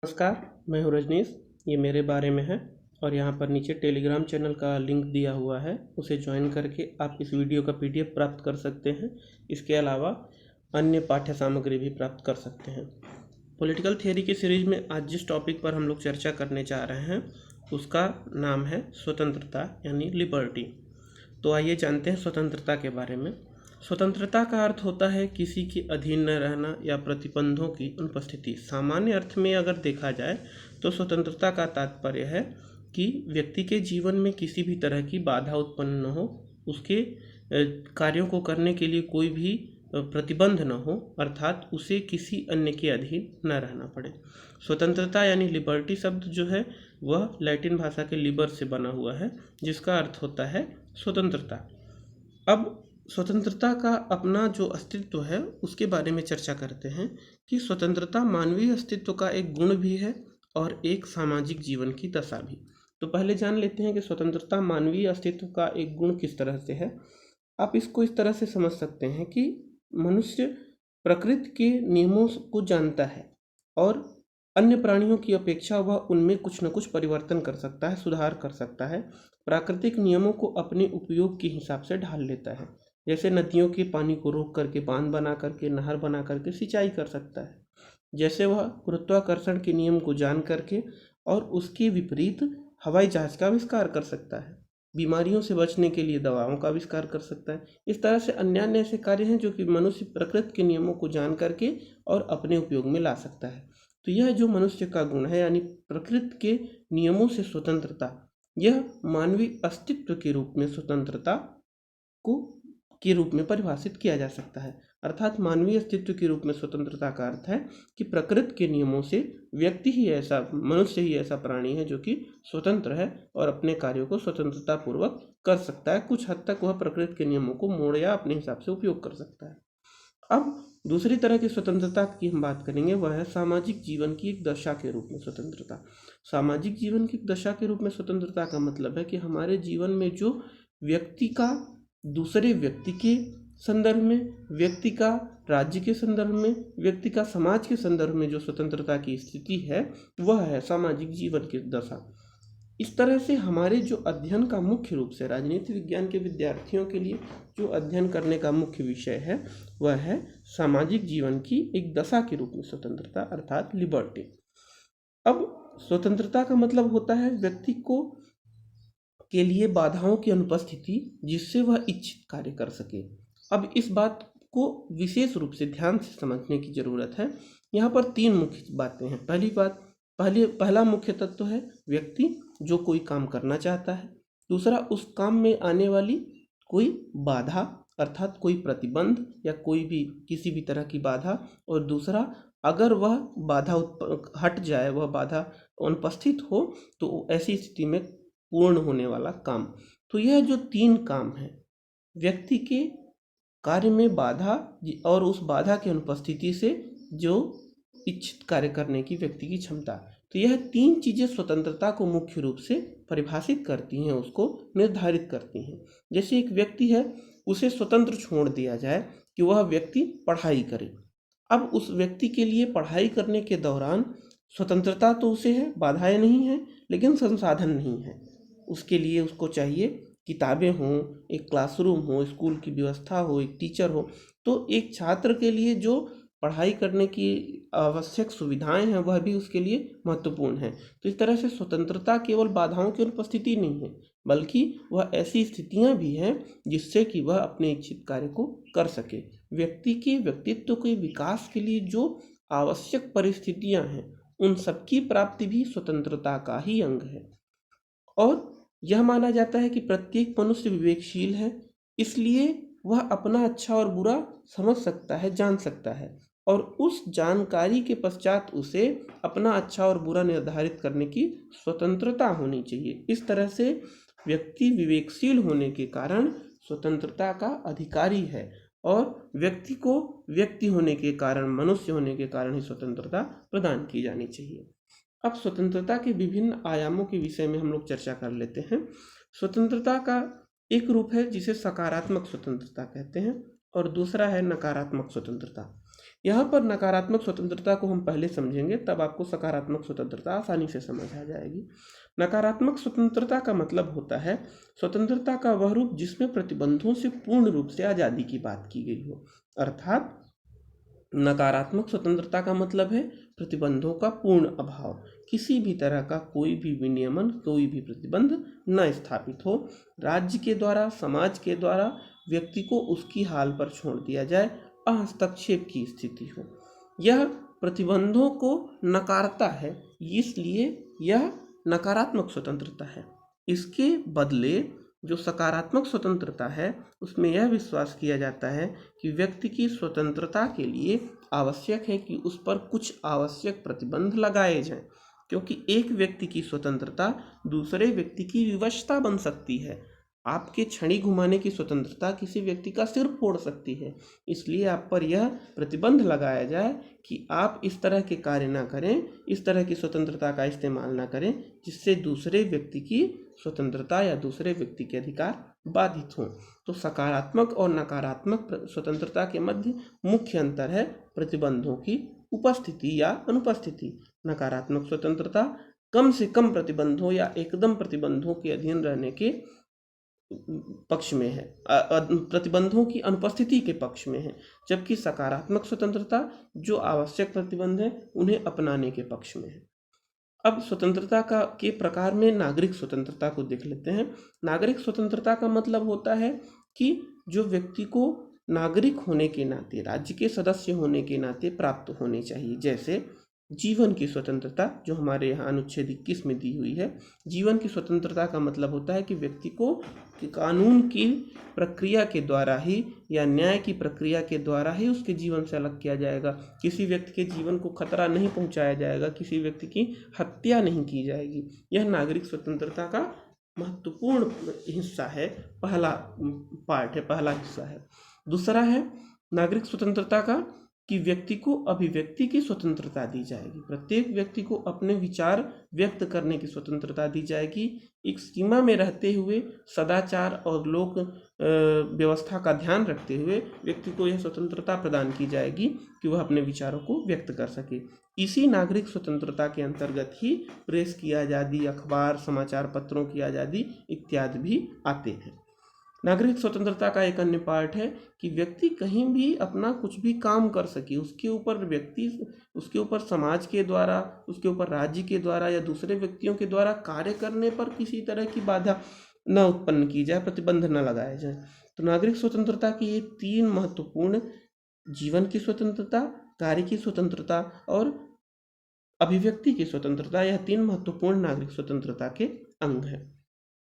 नमस्कार, मैं हूँ रजनीश। ये मेरे बारे में है और यहाँ पर नीचे टेलीग्राम चैनल का लिंक दिया हुआ है, उसे ज्वाइन करके आप इस वीडियो का पीडीएफ प्राप्त कर सकते हैं। इसके अलावा अन्य पाठ्य सामग्री भी प्राप्त कर सकते हैं। पॉलिटिकल थियरी की सीरीज में आज जिस टॉपिक पर हम लोग चर्चा करने जा रहे हैं उसका नाम है स्वतंत्रता यानी लिबर्टी। तो आइए जानते हैं स्वतंत्रता के बारे में। स्वतंत्रता का अर्थ होता है किसी के अधीन न रहना या प्रतिबंधों की अनुपस्थिति। सामान्य अर्थ में अगर देखा जाए तो स्वतंत्रता का तात्पर्य है कि व्यक्ति के जीवन में किसी भी तरह की बाधा उत्पन्न न हो, उसके कार्यों को करने के लिए कोई भी प्रतिबंध न हो, अर्थात उसे किसी अन्य के अधीन न रहना पड़े। स्वतंत्रता यानी लिबर्टी शब्द जो है वह लैटिन भाषा के लिबर से बना हुआ है, जिसका अर्थ होता है स्वतंत्रता। अब स्वतंत्रता का अपना जो अस्तित्व है उसके बारे में चर्चा करते हैं कि स्वतंत्रता मानवीय अस्तित्व का एक गुण भी है और एक सामाजिक जीवन की दशा भी। तो पहले जान लेते हैं कि स्वतंत्रता मानवीय अस्तित्व का एक गुण किस तरह से है। आप इसको इस तरह से समझ सकते हैं कि मनुष्य प्रकृति के नियमों को जानता है और अन्य प्राणियों की अपेक्षा वह उनमें कुछ न कुछ परिवर्तन कर सकता है, सुधार कर सकता है। प्राकृतिक नियमों को अपने उपयोग के हिसाब से ढाल लेता है। जैसे नदियों के पानी को रोक करके बांध बना करके, नहर बना करके सिंचाई कर सकता है। जैसे वह गुरुत्वाकर्षण के नियम को जान करके और उसके विपरीत हवाई जहाज का आविष्कार कर सकता है। बीमारियों से बचने के लिए दवाओं का आविष्कार कर सकता है। इस तरह से अन्य अन्य ऐसे कार्य हैं जो कि मनुष्य प्रकृति के नियमों को जान करके और अपने उपयोग में ला सकता है। तो यह जो मनुष्य का गुण है यानी प्रकृति के नियमों से स्वतंत्रता, यह मानवीय अस्तित्व के रूप में स्वतंत्रता को के रूप में परिभाषित किया जा सकता है। अर्थात मानवीय अस्तित्व के रूप में स्वतंत्रता का अर्थ है कि प्रकृति के नियमों से व्यक्ति ही ऐसा, मनुष्य ही ऐसा प्राणी है जो कि स्वतंत्र है और अपने कार्यों को स्वतंत्रता पूर्वक कर सकता है। कुछ हद तक वह प्रकृति के नियमों को मोड़ या अपने हिसाब से उपयोग कर सकता है। अब दूसरी तरह की स्वतंत्रता की हम बात करेंगे, वह है सामाजिक जीवन की एक दशा के रूप में स्वतंत्रता। सामाजिक जीवन की दशा के रूप में स्वतंत्रता का मतलब है कि हमारे जीवन में जो व्यक्ति का दूसरे व्यक्ति के संदर्भ में, व्यक्ति का राज्य के संदर्भ में, व्यक्ति का समाज के संदर्भ में जो स्वतंत्रता की स्थिति है वह है सामाजिक जीवन की दशा। इस तरह से हमारे जो अध्ययन का मुख्य रूप से राजनीति विज्ञान के विद्यार्थियों के लिए जो अध्ययन करने का मुख्य विषय है वह है सामाजिक जीवन की एक दशा के रूप में स्वतंत्रता अर्थात लिबर्टी। अब स्वतंत्रता का मतलब होता है व्यक्ति को के लिए बाधाओं की अनुपस्थिति जिससे वह इच्छित कार्य कर सके। अब इस बात को विशेष रूप से ध्यान से समझने की जरूरत है। यहाँ पर तीन मुख्य बातें हैं। पहला मुख्य तत्व है व्यक्ति जो कोई काम करना चाहता है। दूसरा, उस काम में आने वाली कोई बाधा अर्थात कोई प्रतिबंध या कोई भी किसी भी तरह की बाधा। और दूसरा, अगर वह बाधा हट जाए, वह बाधा अनुपस्थित हो तो ऐसी स्थिति में पूर्ण होने वाला काम। तो यह जो तीन काम है, व्यक्ति के कार्य में बाधा और उस बाधा की अनुपस्थिति से जो इच्छित कार्य करने की व्यक्ति की क्षमता, तो यह तीन चीजें स्वतंत्रता को मुख्य रूप से परिभाषित करती हैं, उसको निर्धारित करती हैं। जैसे एक व्यक्ति है, उसे स्वतंत्र छोड़ दिया जाए कि वह व्यक्ति पढ़ाई करे। अब उस व्यक्ति के लिए पढ़ाई करने के दौरान स्वतंत्रता तो उसे है, बाधाएं नहीं है, लेकिन संसाधन नहीं है। उसके लिए उसको चाहिए किताबें हों, एक क्लासरूम हो, स्कूल की व्यवस्था हो, एक टीचर हो। तो एक छात्र के लिए जो पढ़ाई करने की आवश्यक सुविधाएं हैं वह भी उसके लिए महत्वपूर्ण है। तो इस तरह से स्वतंत्रता केवल बाधाओं की अनुपस्थिति नहीं है, बल्कि वह ऐसी स्थितियां भी हैं जिससे कि वह अपने इच्छित कार्य को कर सके। व्यक्ति के व्यक्तित्व के विकास के लिए जो आवश्यक परिस्थितियां हैं उन सबकी प्राप्ति भी स्वतंत्रता का ही अंग है। और यह माना जाता है कि प्रत्येक मनुष्य विवेकशील है, इसलिए वह अपना अच्छा और बुरा समझ सकता है, जान सकता है और उस जानकारी के पश्चात उसे अपना अच्छा और बुरा निर्धारित करने की स्वतंत्रता होनी चाहिए। इस तरह से व्यक्ति विवेकशील होने के कारण स्वतंत्रता का अधिकारी है और व्यक्ति को व्यक्ति होने के कारण, मनुष्य होने के कारण ही स्वतंत्रता प्रदान की जानी चाहिए। अब स्वतंत्रता के विभिन्न आयामों के विषय में हम लोग चर्चा कर लेते हैं। स्वतंत्रता का एक रूप है जिसे सकारात्मक स्वतंत्रता कहते हैं और दूसरा है नकारात्मक स्वतंत्रता। यहाँ पर नकारात्मक स्वतंत्रता को हम पहले समझेंगे, तब आपको सकारात्मक स्वतंत्रता आसानी से समझ आ जाएगी। नकारात्मक स्वतंत्रता का मतलब होता है स्वतंत्रता का वह रूप जिसमें प्रतिबंधों से पूर्ण रूप से आज़ादी की बात की गई हो। अर्थात नकारात्मक स्वतंत्रता का मतलब है प्रतिबंधों का पूर्ण अभाव, किसी भी तरह का कोई भी विनियमन, कोई भी प्रतिबंध न स्थापित हो, राज्य के द्वारा, समाज के द्वारा व्यक्ति को उसकी हाल पर छोड़ दिया जाए, हस्तक्षेप की स्थिति हो। यह प्रतिबंधों को नकारता है, इसलिए यह नकारात्मक स्वतंत्रता है। इसके बदले जो सकारात्मक स्वतंत्रता है उसमें यह विश्वास किया जाता है कि व्यक्ति की स्वतंत्रता के लिए आवश्यक है कि उस पर कुछ आवश्यक प्रतिबंध लगाए जाएं, क्योंकि एक व्यक्ति की स्वतंत्रता दूसरे व्यक्ति की विवशता बन सकती है। आपके छड़ी घुमाने की स्वतंत्रता किसी व्यक्ति का सिर फोड़ सकती है, इसलिए आप पर यह प्रतिबंध लगाया जाए कि आप इस तरह के कार्य ना करें, इस तरह की स्वतंत्रता का इस्तेमाल ना करें जिससे दूसरे व्यक्ति की स्वतंत्रता या दूसरे व्यक्ति के अधिकार बाधित हों। तो सकारात्मक और नकारात्मक स्वतंत्रता के मध्य मुख्य अंतर है प्रतिबंधों की उपस्थिति या अनुपस्थिति। नकारात्मक स्वतंत्रता कम से कम प्रतिबंधों या एकदम प्रतिबंधों के अधीन रहने के पक्ष में है, प्रतिबंधों की अनुपस्थिति के पक्ष में है, जबकि सकारात्मक स्वतंत्रता जो आवश्यक प्रतिबंध है उन्हें अपनाने के पक्ष में है। अब स्वतंत्रता के प्रकार में नागरिक स्वतंत्रता को देख लेते हैं। नागरिक स्वतंत्रता का मतलब होता है कि जो व्यक्ति को नागरिक होने के नाते, राज्य के सदस्य होने के नाते प्राप्त होने चाहिए, जैसे जीवन की स्वतंत्रता जो हमारे यहाँ अनुच्छेद 21 में दी हुई है। जीवन की स्वतंत्रता का मतलब होता है कि व्यक्ति को कानून की प्रक्रिया के द्वारा ही या न्याय की प्रक्रिया के द्वारा ही उसके जीवन से अलग किया जाएगा, किसी व्यक्ति के जीवन को खतरा नहीं पहुंचाया जाएगा, किसी व्यक्ति की हत्या नहीं की जाएगी। यह नागरिक स्वतंत्रता का महत्वपूर्ण हिस्सा है, पहला पार्ट है, पहला हिस्सा है। दूसरा है नागरिक स्वतंत्रता का कि व्यक्ति को अभिव्यक्ति की स्वतंत्रता दी जाएगी, प्रत्येक व्यक्ति को अपने विचार व्यक्त करने की स्वतंत्रता दी जाएगी, एक सीमा में रहते हुए सदाचार और लोक व्यवस्था का ध्यान रखते हुए व्यक्ति को यह स्वतंत्रता प्रदान की जाएगी कि वह अपने विचारों को व्यक्त कर सके। इसी नागरिक स्वतंत्रता के अंतर्गत ही प्रेस की आज़ादी, अखबार, समाचार पत्रों की आज़ादी इत्यादि भी आते हैं। नागरिक स्वतंत्रता का एक अन्य पार्ट है कि व्यक्ति कहीं भी अपना कुछ भी काम कर सके, उसके ऊपर समाज के द्वारा, उसके ऊपर राज्य के द्वारा या दूसरे व्यक्तियों के द्वारा कार्य करने पर किसी तरह की बाधा न उत्पन्न की जाए, प्रतिबंध न लगाए जाए। तो नागरिक स्वतंत्रता की ये तीन महत्वपूर्ण, जीवन की स्वतंत्रता, कार्य की स्वतंत्रता और अभिव्यक्ति की स्वतंत्रता, यह तीन महत्वपूर्ण नागरिक स्वतंत्रता के अंग हैं।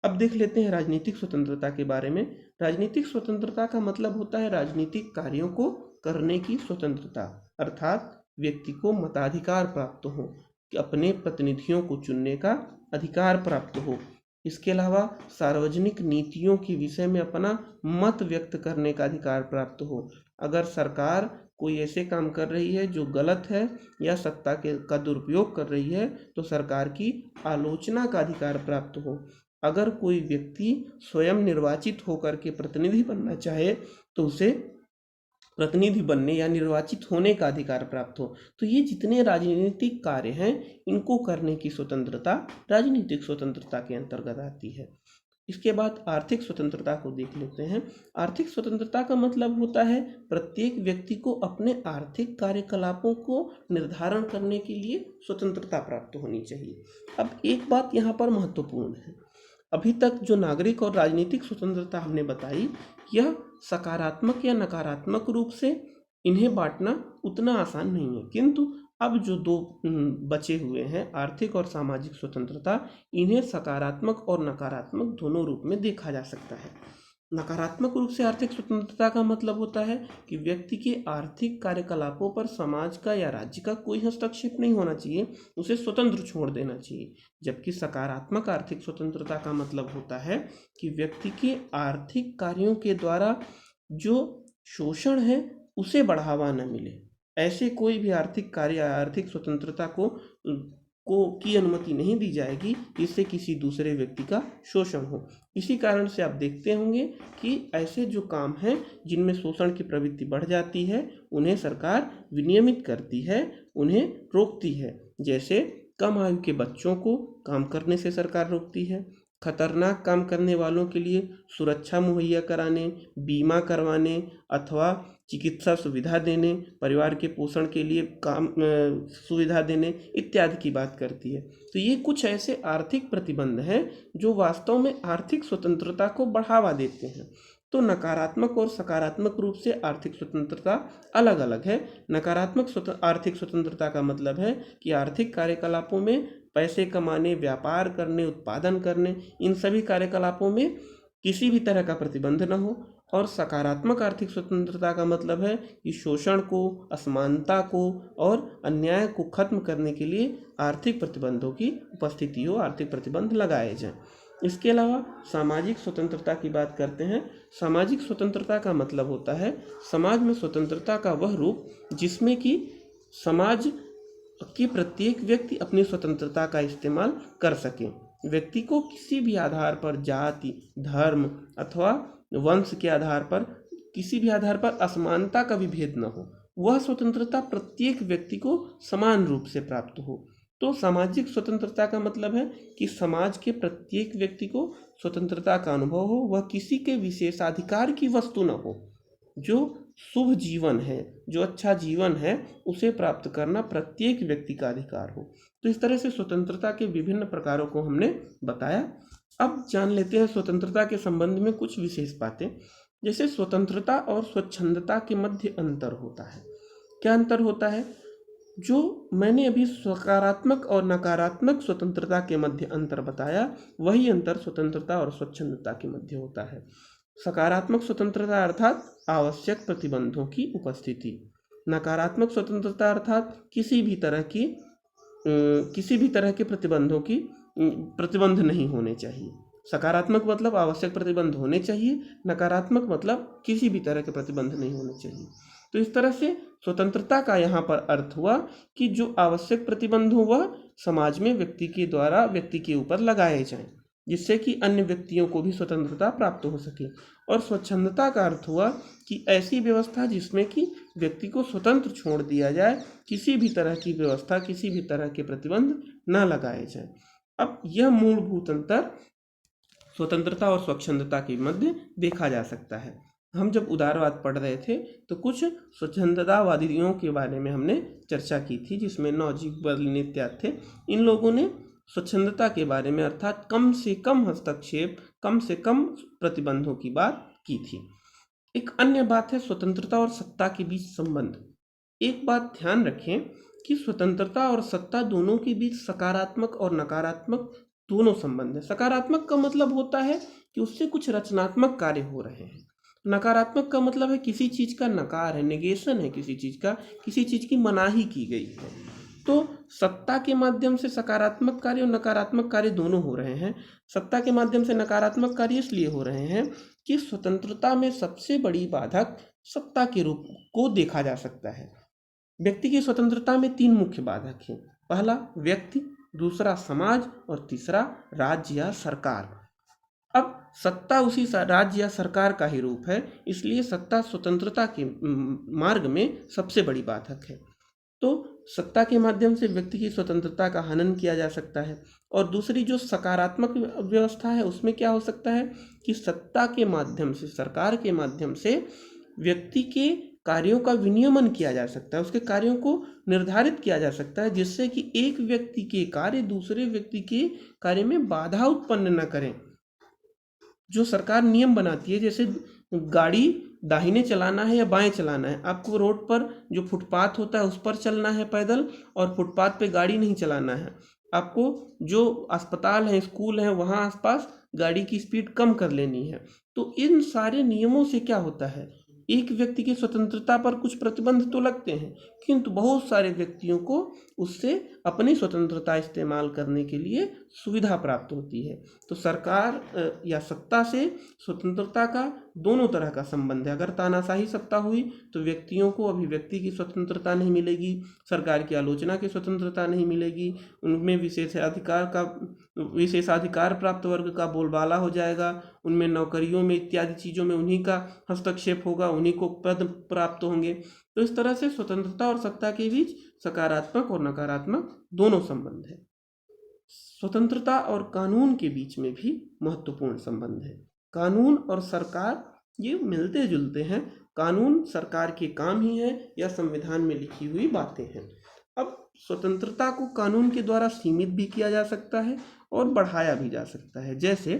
अब देख लेते हैं राजनीतिक स्वतंत्रता के बारे में। राजनीतिक स्वतंत्रता का मतलब होता है राजनीतिक कार्यों को करने की स्वतंत्रता, अर्थात व्यक्ति को मताधिकार प्राप्त हो, कि अपने प्रतिनिधियों को चुनने का अधिकार प्राप्त हो। इसके अलावा सार्वजनिक नीतियों के विषय में अपना मत व्यक्त करने का अधिकार प्राप्त हो। अगर सरकार कोई ऐसे काम कर रही है जो गलत है या सत्ता का दुरुपयोग कर रही है तो सरकार की आलोचना का अधिकार प्राप्त हो। अगर कोई व्यक्ति स्वयं निर्वाचित होकर के प्रतिनिधि बनना चाहे तो उसे प्रतिनिधि बनने या निर्वाचित होने का अधिकार प्राप्त हो। तो ये जितने राजनीतिक कार्य हैं इनको करने की स्वतंत्रता राजनीतिक स्वतंत्रता के अंतर्गत आती है। इसके बाद आर्थिक स्वतंत्रता को देख लेते हैं। आर्थिक स्वतंत्रता का मतलब होता है प्रत्येक व्यक्ति को अपने आर्थिक कार्यकलापों को निर्धारण करने के लिए स्वतंत्रता प्राप्त होनी चाहिए। अब एक बात यहाँ पर महत्वपूर्ण है, अभी तक जो नागरिक और राजनीतिक स्वतंत्रता हमने बताई, यह सकारात्मक या नकारात्मक रूप से इन्हें बांटना उतना आसान नहीं है, किंतु अब जो दो बचे हुए हैं आर्थिक और सामाजिक स्वतंत्रता, इन्हें सकारात्मक और नकारात्मक दोनों रूप में देखा जा सकता है। नकारात्मक रूप से आर्थिक स्वतंत्रता का मतलब होता है कि व्यक्ति के आर्थिक कार्यकलापों पर समाज का या राज्य का कोई हस्तक्षेप नहीं होना चाहिए, उसे स्वतंत्र छोड़ देना चाहिए। जबकि सकारात्मक आर्थिक स्वतंत्रता का मतलब होता है कि व्यक्ति के आर्थिक कार्यों के द्वारा जो शोषण है उसे बढ़ावा न मिले, ऐसे कोई भी आर्थिक कार्य या आर्थिक स्वतंत्रता को की अनुमति नहीं दी जाएगी जिससे किसी दूसरे व्यक्ति का शोषण हो। इसी कारण से आप देखते होंगे कि ऐसे जो काम हैं जिनमें शोषण की प्रवृत्ति बढ़ जाती है उन्हें सरकार विनियमित करती है, उन्हें रोकती है। जैसे कम आयु के बच्चों को काम करने से सरकार रोकती है, खतरनाक काम करने वालों के लिए सुरक्षा मुहैया कराने, बीमा करवाने अथवा चिकित्सा सुविधा देने, परिवार के पोषण के लिए काम सुविधा देने इत्यादि की बात करती है। तो ये कुछ ऐसे आर्थिक प्रतिबंध हैं जो वास्तव में आर्थिक स्वतंत्रता को बढ़ावा देते हैं। तो नकारात्मक और सकारात्मक रूप से आर्थिक स्वतंत्रता अलग अलग है। नकारात्मक आर्थिक स्वतंत्रता का मतलब है कि आर्थिक कार्यकलापों में पैसे कमाने, व्यापार करने, उत्पादन करने, इन सभी कार्यकलापों में किसी भी तरह का प्रतिबंध न हो। और सकारात्मक आर्थिक स्वतंत्रता का मतलब है कि शोषण को, असमानता को और अन्याय को खत्म करने के लिए आर्थिक प्रतिबंधों की उपस्थिति हो, आर्थिक प्रतिबंध लगाए जाएं। इसके अलावा सामाजिक स्वतंत्रता की बात करते हैं। सामाजिक स्वतंत्रता का मतलब होता है समाज में स्वतंत्रता का वह रूप जिसमें कि समाज कि प्रत्येक व्यक्ति अपनी स्वतंत्रता का इस्तेमाल कर सके। व्यक्ति को किसी भी आधार पर जाति, धर्म अथवा वंश के आधार पर, किसी भी आधार पर असमानता का भी भेद न हो। वह स्वतंत्रता प्रत्येक व्यक्ति को समान रूप से प्राप्त हो। तो सामाजिक स्वतंत्रता का मतलब है कि समाज के प्रत्येक व्यक्ति को स्वतंत्रता का अनुभव हो, वह किसी के विशेषाधिकार की वस्तु न हो। जो शुभ जीवन है, जो अच्छा जीवन है, उसे प्राप्त करना प्रत्येक व्यक्ति का अधिकार हो। तो इस तरह से स्वतंत्रता के विभिन्न प्रकारों को हमने बताया। अब जान लेते हैं स्वतंत्रता के संबंध में कुछ विशेष बातें। जैसे स्वतंत्रता और स्वच्छंदता के मध्य अंतर होता है। क्या अंतर होता है? जो मैंने अभी सकारात्मक और नकारात्मक स्वतंत्रता के मध्य अंतर बताया, वही अंतर स्वतंत्रता और स्वच्छंदता के मध्य होता है। सकारात्मक स्वतंत्रता अर्थात आवश्यक प्रतिबंधों की उपस्थिति, नकारात्मक स्वतंत्रता अर्थात किसी भी तरह के प्रतिबंध नहीं होने चाहिए। सकारात्मक मतलब आवश्यक प्रतिबंध होने चाहिए, नकारात्मक मतलब किसी भी तरह के प्रतिबंध नहीं होने चाहिए। तो इस तरह से स्वतंत्रता का यहाँ पर अर्थ हुआ कि जो आवश्यक प्रतिबंध हो वह समाज में व्यक्ति के द्वारा व्यक्ति के ऊपर लगाए जाएं, जिससे कि अन्य व्यक्तियों को भी स्वतंत्रता प्राप्त हो सके। और स्वच्छंदता का अर्थ हुआ कि ऐसी व्यवस्था जिसमें कि व्यक्ति को स्वतंत्र छोड़ दिया जाए, किसी भी तरह की व्यवस्था, किसी भी तरह के प्रतिबंध न लगाए जाए। अब यह मूलभूत अंतर स्वतंत्रता और स्वच्छंदता के मध्य देखा जा सकता है। हम जब उदारवाद पढ़ रहे थे तो कुछ स्वच्छंदतावादियों के बारे में हमने चर्चा की थी, जिसमें नौजीब बर्लिन इत्यादि थे। इन लोगों ने स्वच्छंदता के बारे में अर्थात कम से कम हस्तक्षेप, कम से कम प्रतिबंधों की बात की थी। एक अन्य बात है स्वतंत्रता और सत्ता के बीच संबंध। एक बात ध्यान रखें कि स्वतंत्रता और सत्ता दोनों के बीच सकारात्मक और नकारात्मक दोनों संबंध है। सकारात्मक का मतलब होता है कि उससे कुछ रचनात्मक कार्य हो रहे हैं। नकारात्मक का मतलब है किसी चीज का नकार है, नेगेशन है किसी चीज का, किसी चीज की मनाही की गई है। तो सत्ता के माध्यम से सकारात्मक कार्य और नकारात्मक कार्य दोनों हो रहे हैं। सत्ता के माध्यम से नकारात्मक कार्य इसलिए हो रहे हैं कि स्वतंत्रता में सबसे बड़ी बाधक सत्ता के रूप को देखा जा सकता है। व्यक्ति की स्वतंत्रता में 3 मुख्य बाधक हैं। पहला व्यक्ति, दूसरा समाज और तीसरा राज्य या सरकार। अब सत्ता उसी राज्य या सरकार का ही रूप है, इसलिए सत्ता स्वतंत्रता के मार्ग में सबसे बड़ी बाधक है। तो सत्ता के माध्यम से व्यक्ति की स्वतंत्रता का हनन किया जा सकता है। और दूसरी जो सकारात्मक व्यवस्था है उसमें क्या हो सकता है कि सत्ता के माध्यम से, सरकार के माध्यम से व्यक्ति के कार्यों का विनियमन किया जा सकता है, उसके कार्यों को निर्धारित किया जा सकता है, जिससे कि एक व्यक्ति के कार्य दूसरे व्यक्ति के कार्य में बाधा उत्पन्न न करें। जो सरकार नियम बनाती है, जैसे गाड़ी दाहिने चलाना है या बाएं चलाना है, आपको रोड पर जो फुटपाथ होता है उस पर चलना है पैदल, और फुटपाथ पे गाड़ी नहीं चलाना है। आपको जो अस्पताल है, स्कूल है, वहाँ आसपास गाड़ी की स्पीड कम कर लेनी है। तो इन सारे नियमों से क्या होता है, एक व्यक्ति की स्वतंत्रता पर कुछ प्रतिबंध तो लगते हैं, किंतु बहुत सारे व्यक्तियों को उससे अपनी स्वतंत्रता इस्तेमाल करने के लिए सुविधा प्राप्त होती है। तो सरकार या सत्ता से स्वतंत्रता का दोनों तरह का संबंध है। अगर तानाशाही सत्ता हुई तो व्यक्तियों को अभिव्यक्ति की स्वतंत्रता नहीं मिलेगी, सरकार की आलोचना की स्वतंत्रता नहीं मिलेगी, उनमें विशेषाधिकार प्राप्त वर्ग का बोलबाला हो जाएगा, उनमें नौकरियों में इत्यादि चीज़ों में उन्हीं का हस्तक्षेप होगा, उन्हीं को पद प्राप्त होंगे। तो इस तरह से स्वतंत्रता और सत्ता के बीच सकारात्मक और नकारात्मक दोनों संबंध है। स्वतंत्रता और कानून के बीच में भी महत्वपूर्ण संबंध है। कानून और सरकार ये मिलते जुलते हैं। कानून सरकार के काम ही है या संविधान में लिखी हुई बातें हैं। अब स्वतंत्रता को कानून के द्वारा सीमित भी किया जा सकता है और बढ़ाया भी जा सकता है। जैसे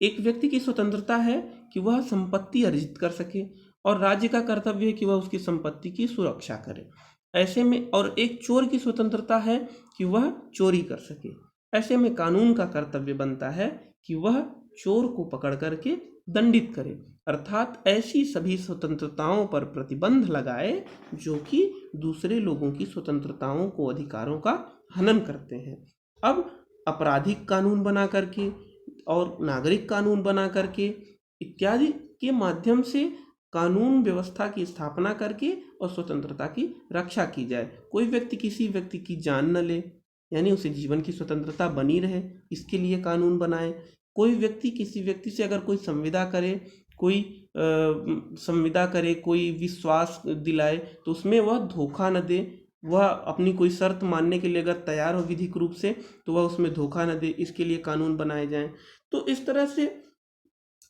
एक व्यक्ति की स्वतंत्रता है कि वह संपत्ति अर्जित कर सके और राज्य का कर्तव्य है कि वह उसकी संपत्ति की सुरक्षा करे। ऐसे में और एक चोर की स्वतंत्रता है कि वह चोरी कर सके। ऐसे में कानून का कर्तव्य बनता है कि वह चोर को पकड़ करके दंडित करे, अर्थात ऐसी सभी स्वतंत्रताओं पर प्रतिबंध लगाए जो कि दूसरे लोगों की स्वतंत्रताओं को, अधिकारों का हनन करते हैं। अब आपराधिक कानून बना करके और नागरिक कानून बना करके इत्यादि के माध्यम से कानून व्यवस्था की स्थापना करके और स्वतंत्रता की रक्षा की जाए। कोई व्यक्ति किसी व्यक्ति की जान न ले, यानी उसे जीवन की स्वतंत्रता बनी रहे, इसके लिए कानून बनाए। कोई व्यक्ति किसी व्यक्ति से अगर कोई संविदा करे, कोई विश्वास दिलाए, तो उसमें वह धोखा न दे। वह अपनी कोई शर्त मानने के लिए अगर तैयार हो विधिक रूप से, तो वह उसमें धोखा न दे, इसके लिए कानून बनाए जाएं। तो इस तरह से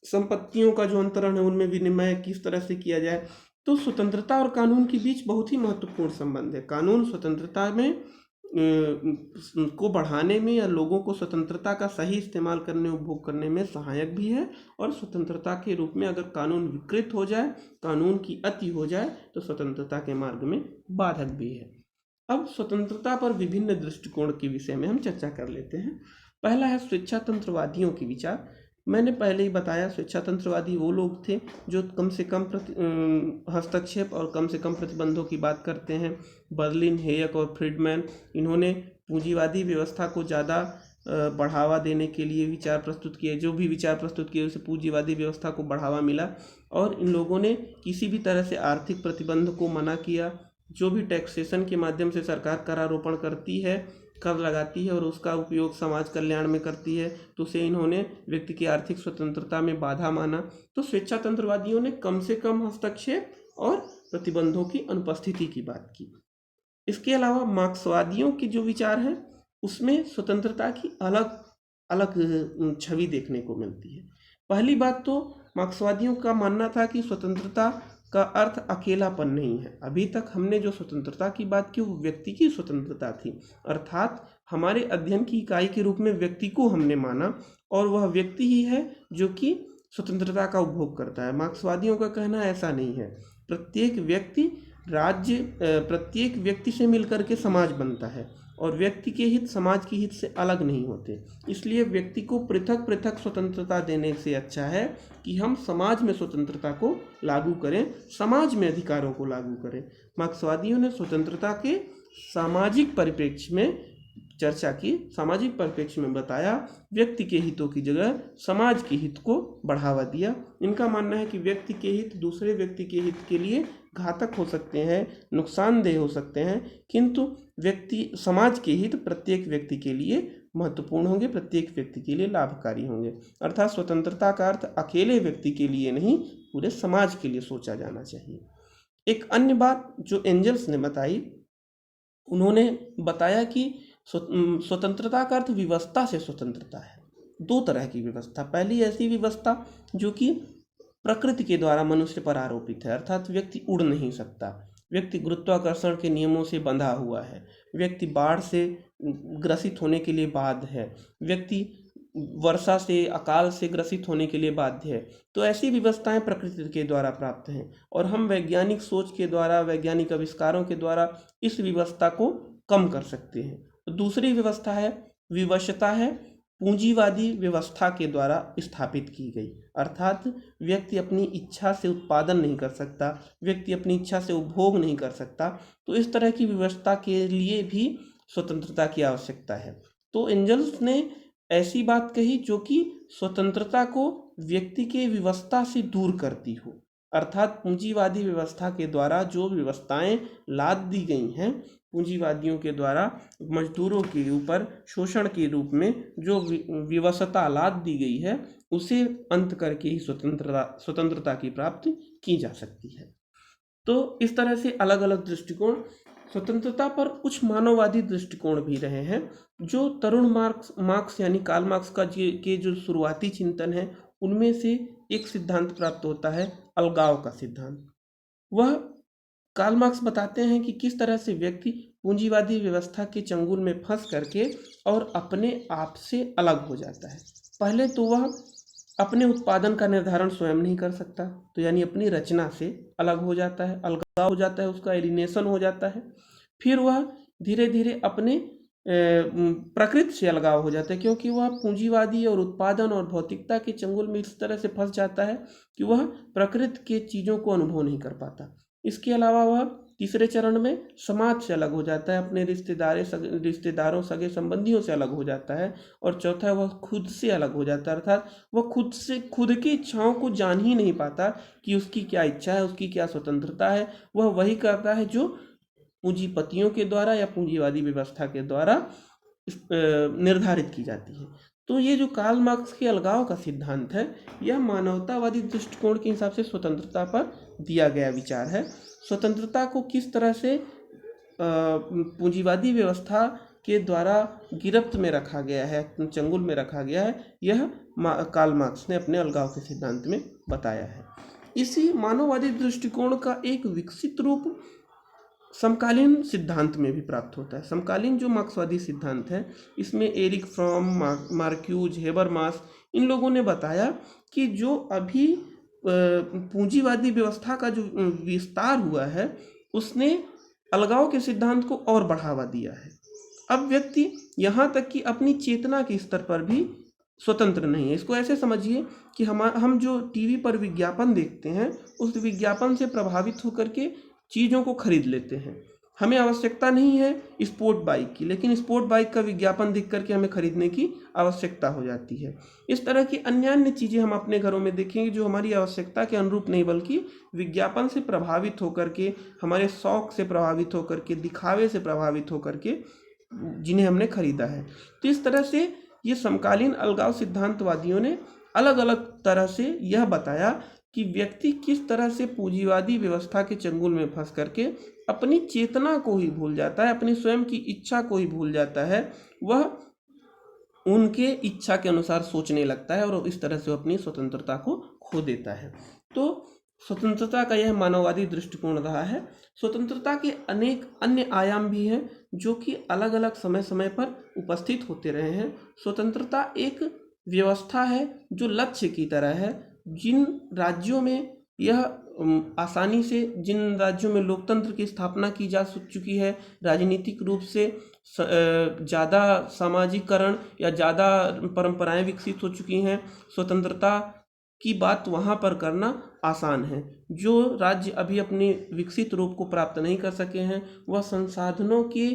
संपत्तियों का जो अंतरण है उनमें विनिमय किस तरह से किया जाए। तो स्वतंत्रता और कानून के बीच बहुत ही महत्वपूर्ण संबंध है। कानून स्वतंत्रता में को बढ़ाने में या लोगों को स्वतंत्रता का सही इस्तेमाल करने, उपभोग करने में सहायक भी है, और स्वतंत्रता के रूप में अगर कानून विकृत हो जाए, कानून की अति हो जाए, तो स्वतंत्रता के मार्ग में बाधक भी है। अब स्वतंत्रता पर विभिन्न दृष्टिकोण के विषय में हम चर्चा कर लेते हैं। पहला है स्वेच्छातंत्रवादियों के विचार। मैंने पहले ही बताया, स्वेच्छातंत्रवादी वो लोग थे जो कम से कम हस्तक्षेप और कम से कम प्रतिबंधों की बात करते हैं। बर्लिन, हेयक और फ्रीडमैन, इन्होंने पूंजीवादी व्यवस्था को ज़्यादा बढ़ावा देने के लिए विचार प्रस्तुत किए। जो भी विचार प्रस्तुत किए उसे पूंजीवादी व्यवस्था को बढ़ावा मिला, और इन लोगों ने किसी भी तरह से आर्थिक प्रतिबंध को मना किया। जो भी टैक्सेशन के माध्यम से सरकार करारोपण करती है, कर लगाती है और उसका उपयोग समाज कल्याण में करती है, तो उसे इन्होंने व्यक्ति की आर्थिक स्वतंत्रता में बाधा माना। तो स्वेच्छातंत्रवादियों ने कम से कम हस्तक्षेप और प्रतिबंधों की अनुपस्थिति की बात की। इसके अलावा मार्क्सवादियों के जो विचार हैं उसमें स्वतंत्रता की अलग अलग छवि देखने को मिलती है। पहली बात तो मार्क्सवादियों का मानना था कि स्वतंत्रता का अर्थ अकेलापन नहीं है। अभी तक हमने जो स्वतंत्रता की बात की वो व्यक्ति की स्वतंत्रता थी, अर्थात हमारे अध्ययन की इकाई के रूप में व्यक्ति को हमने माना, और वह व्यक्ति ही है जो कि स्वतंत्रता का उपभोग करता है। मार्क्सवादियों का कहना ऐसा नहीं है। प्रत्येक व्यक्ति से मिलकर के समाज बनता है, और व्यक्ति के हित समाज के हित से अलग नहीं होते। इसलिए व्यक्ति को पृथक पृथक स्वतंत्रता देने से अच्छा है कि हम समाज में स्वतंत्रता को लागू करें, समाज में अधिकारों को लागू करें। मार्क्सवादियों ने स्वतंत्रता के सामाजिक परिप्रेक्ष्य में चर्चा की, सामाजिक परिप्रेक्ष्य में बताया, व्यक्ति के हितों की जगह समाज के हित को बढ़ावा दिया। इनका मानना है कि व्यक्ति के हित दूसरे व्यक्ति के हित के लिए घातक हो सकते हैं, नुकसानदेह हो सकते हैं, किंतु समाज के हित प्रत्येक व्यक्ति के लिए महत्वपूर्ण होंगे, प्रत्येक व्यक्ति के लिए लाभकारी होंगे। अर्थात स्वतंत्रता का अर्थ अकेले व्यक्ति के लिए नहीं, पूरे समाज के लिए सोचा जाना चाहिए। एक अन्य बात जो एंजल्स ने बताई, उन्होंने बताया कि स्वतंत्रता का अर्थ विवशता से स्वतंत्रता है। दो तरह की व्यवस्था। पहली ऐसी व्यवस्था जो कि प्रकृति के द्वारा मनुष्य पर आरोपित है, अर्थात व्यक्ति उड़ नहीं सकता, व्यक्ति गुरुत्वाकर्षण के नियमों से बंधा हुआ है, व्यक्ति बाढ़ से ग्रसित होने के लिए बाध्य है, व्यक्ति वर्षा से, अकाल से ग्रसित होने के लिए बाध्य है। तो ऐसी व्यवस्थाएं प्रकृति के द्वारा प्राप्त हैं, और हम वैज्ञानिक सोच के द्वारा, वैज्ञानिक आविष्कारों के द्वारा इस व्यवस्था को कम कर सकते हैं। दूसरी व्यवस्था है विवशता है, पूंजीवादी व्यवस्था के द्वारा स्थापित की गई। अर्थात व्यक्ति अपनी इच्छा से उत्पादन नहीं कर सकता, व्यक्ति अपनी इच्छा से उपभोग नहीं कर सकता, तो इस तरह की व्यवस्था के लिए भी स्वतंत्रता की आवश्यकता है। तो एंजल्स ने ऐसी बात कही जो कि स्वतंत्रता को व्यक्ति के व्यवस्था से दूर करती हो। अर्थात पूंजीवादी व्यवस्था के द्वारा जो व्यवस्थाएं लाद दी गई हैं, पूंजीवादियों के द्वारा मजदूरों के ऊपर शोषण के रूप में जो व्यवस्था लाद दी गई है, उसे अंत करके ही स्वतंत्रता की प्राप्ति की जा सकती है। तो इस तरह से अलग अलग दृष्टिकोण स्वतंत्रता पर कुछ मानववादी दृष्टिकोण भी रहे हैं। जो तरुण मार्क्स यानी कार्ल मार्क्स का के जो शुरुआती चिंतन है, उनमें से एक सिद्धांत प्राप्त होता है अलगाव का सिद्धांत। वह कार्ल मार्क्स बताते हैं कि किस तरह से व्यक्ति पूंजीवादी व्यवस्था के चंगुल में फंस करके और अपने आप से अलग हो जाता है। पहले तो वह अपने उत्पादन का निर्धारण स्वयं नहीं कर सकता, तो यानी अपनी रचना से अलग हो जाता है, अलगाव हो जाता है, उसका एलिनेशन हो जाता है। फिर वह धीरे धीरे अपने प्रकृति से अलगाव हो जाता है, क्योंकि वह पूंजीवादी और उत्पादन और भौतिकता के चंगुल में इस तरह से फंस जाता है कि वह प्रकृति के चीज़ों को अनुभव नहीं कर पाता। इसके अलावा वह तीसरे चरण में समाज से अलग हो जाता है, अपने रिश्तेदारों सगे संबंधियों से अलग हो जाता है। और चौथा, वह खुद से अलग हो जाता है, अर्थात वह खुद की इच्छाओं को जान ही नहीं पाता कि उसकी क्या इच्छा है, उसकी क्या स्वतंत्रता है। वह वही करता है जो पूंजीपतियों के द्वारा या पूंजीवादी व्यवस्था के द्वारा निर्धारित की जाती है। तो ये जो कार्ल मार्क्स के अलगाव का सिद्धांत है, यह मानवतावादी दृष्टिकोण के हिसाब से स्वतंत्रता पर दिया गया विचार है। स्वतंत्रता को किस तरह से पूंजीवादी व्यवस्था के द्वारा गिरफ्त में रखा गया है, चंगुल में रखा गया है, यह कार्ल मार्क्स ने अपने अलगाव के सिद्धांत में बताया है। इसी मानववादी दृष्टिकोण का एक विकसित रूप समकालीन सिद्धांत में भी प्राप्त होता है। समकालीन जो मार्क्सवादी सिद्धांत है, इसमें एरिक फ्रॉम, मार्क्यूज, हेबरमास, इन लोगों ने बताया कि जो अभी पूंजीवादी व्यवस्था का जो विस्तार हुआ है, उसने अलगाव के सिद्धांत को और बढ़ावा दिया है। अब व्यक्ति यहाँ तक कि अपनी चेतना के स्तर पर भी स्वतंत्र नहीं है। इसको ऐसे समझिए कि हम जो टीवी पर विज्ञापन देखते हैं, उस विज्ञापन से प्रभावित होकर के चीज़ों को खरीद लेते हैं। हमें आवश्यकता नहीं है स्पोर्ट बाइक की, लेकिन स्पोर्ट बाइक का विज्ञापन देख करके हमें खरीदने की आवश्यकता हो जाती है। इस तरह की अन्य चीज़ें हम अपने घरों में देखेंगे जो हमारी आवश्यकता के अनुरूप नहीं, बल्कि विज्ञापन से प्रभावित होकर के, हमारे शौक से प्रभावित होकर के, दिखावे से प्रभावित होकर के, जिन्हें हमने खरीदा है। तो इस तरह से ये समकालीन अलगाव सिद्धांतवादियों ने अलग अलग तरह से यह बताया कि व्यक्ति किस तरह से पूंजीवादी व्यवस्था के चंगुल में फंस करके अपनी चेतना को ही भूल जाता है, अपनी स्वयं की इच्छा को ही भूल जाता है। वह उनके इच्छा के अनुसार सोचने लगता है और इस तरह से वो अपनी स्वतंत्रता को खो देता है। तो स्वतंत्रता का यह मानववादी दृष्टिकोण रहा है। स्वतंत्रता के अनेक अन्य आयाम भी हैं जो कि अलग अलग समय समय पर उपस्थित होते रहे हैं। स्वतंत्रता एक व्यवस्था है जो लक्ष्य की तरह है। जिन राज्यों में यह आसानी से, जिन राज्यों में लोकतंत्र की स्थापना की जा चुकी है, राजनीतिक रूप से ज़्यादा सामाजिकरण या ज़्यादा परंपराएं विकसित हो चुकी हैं, स्वतंत्रता की बात वहाँ पर करना आसान है। जो राज्य अभी अपने विकसित रूप को प्राप्त नहीं कर सके हैं, वह संसाधनों के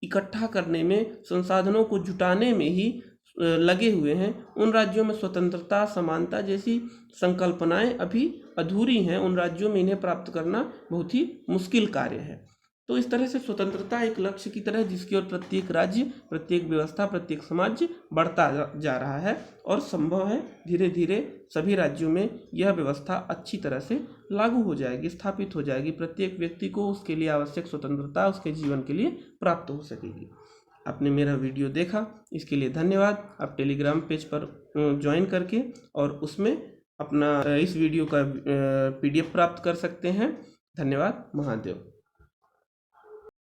इकट्ठा करने में, संसाधनों को जुटाने में ही लगे हुए हैं। उन राज्यों में स्वतंत्रता, समानता जैसी संकल्पनाएं अभी अधूरी हैं। उन राज्यों में इन्हें प्राप्त करना बहुत ही मुश्किल कार्य है। तो इस तरह से स्वतंत्रता एक लक्ष्य की तरह, जिसकी ओर प्रत्येक राज्य, प्रत्येक व्यवस्था, प्रत्येक समाज बढ़ता जा रहा है और संभव है धीरे धीरे सभी राज्यों में यह व्यवस्था अच्छी तरह से लागू हो जाएगी, स्थापित हो जाएगी। प्रत्येक व्यक्ति को उसके लिए आवश्यक स्वतंत्रता उसके जीवन के लिए प्राप्त हो सकेगी। आपने मेरा वीडियो देखा, इसके लिए धन्यवाद। आप टेलीग्राम पेज पर ज्वाइन करके और उसमें अपना इस वीडियो का PDF प्राप्त कर सकते हैं। धन्यवाद। महादेव।